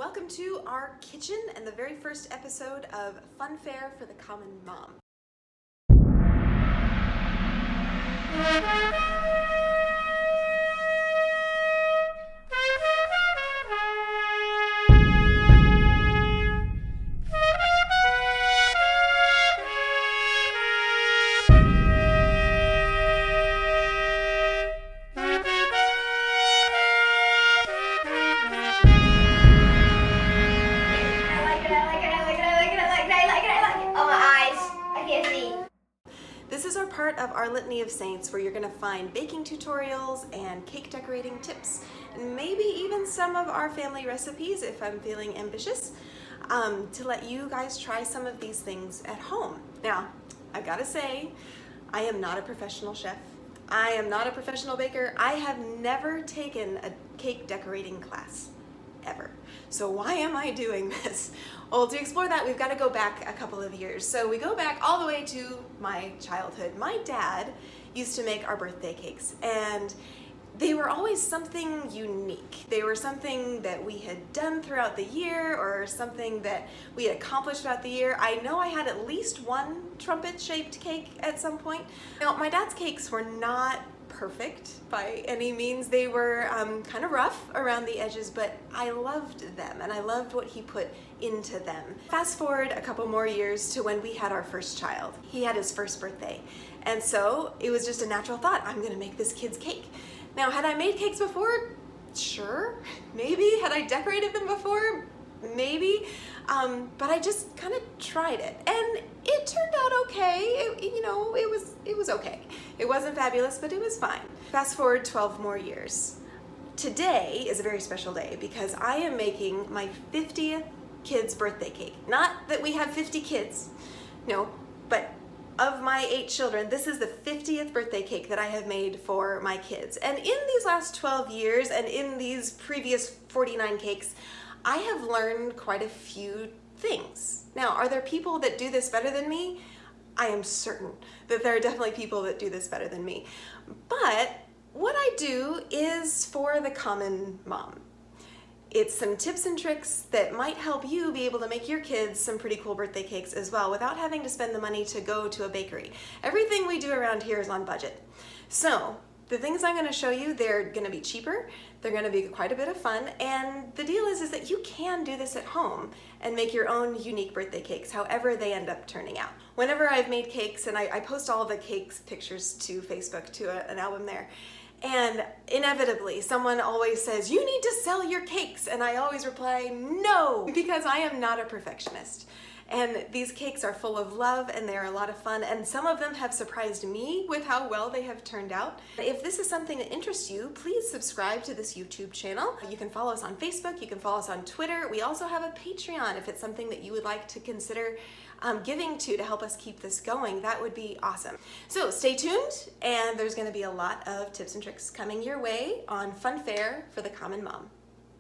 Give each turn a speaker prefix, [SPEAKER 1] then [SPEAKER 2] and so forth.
[SPEAKER 1] Welcome to our kitchen and the very first episode of Fun Fare for the Common Mom. This is our part of our Litany of Saints where you're going to find baking tutorials and cake decorating tips, and maybe even some of our family recipes if I'm feeling ambitious, to let you guys try some of these things at home. Now, I've got to say, I am not a professional chef. I am not a professional baker. I have never taken a cake decorating class, ever. So why am I doing this? Well, to explore that, we've got to go back a couple of years. So we go back all the way to my childhood. My dad used to make our birthday cakes, and they were always something unique. They were something that we had done throughout the year or something that we had accomplished throughout the year. I know I had at least one trumpet-shaped cake at some point. Now, my dad's cakes were not perfect by any means. They were kind of rough around the edges, but I loved them and I loved what he put into them. Fast forward a couple more years to when we had our first child. He had his first birthday, and so it was just a natural thought, I'm gonna make this kid's cake. Now, had I made cakes before? Sure, maybe. Had I decorated them before? Maybe. But I just kind of tried it, and it turned out okay. It was okay. It wasn't fabulous, but it was fine. Fast forward 12 more years. Today is a very special day because I am making my 50th kid's birthday cake. Not that we have 50 kids, no, but of my 8 children, this is the 50th birthday cake that I have made for my kids. And in these last 12 years and in these previous 49 cakes, I have learned quite a few things. Now, are there people that do this better than me? I am certain that there are definitely people that do this better than me. But what I do is for the common mom. It's some tips and tricks that might help you be able to make your kids some pretty cool birthday cakes as well without having to spend the money to go to a bakery. Everything we do around here is on budget. So the things I'm going to show you, they're going to be cheaper, they're going to be quite a bit of fun, and the deal is that you can do this at home and make your own unique birthday cakes, however they end up turning out. Whenever I've made cakes, and I post all the cakes pictures to Facebook, to an album there, and inevitably someone always says, you need to sell your cakes, and I always reply, no, because I am not a perfectionist. And these cakes are full of love and they're a lot of fun, and some of them have surprised me with how well they have turned out. If this is something that interests you, please subscribe to this YouTube channel. You can follow us on Facebook, you can follow us on Twitter. We also have a Patreon if it's something that you would like to consider giving to help us keep this going. That would be awesome. So stay tuned, and there's going to be a lot of tips and tricks coming your way on Fun Fare for the Common Mom.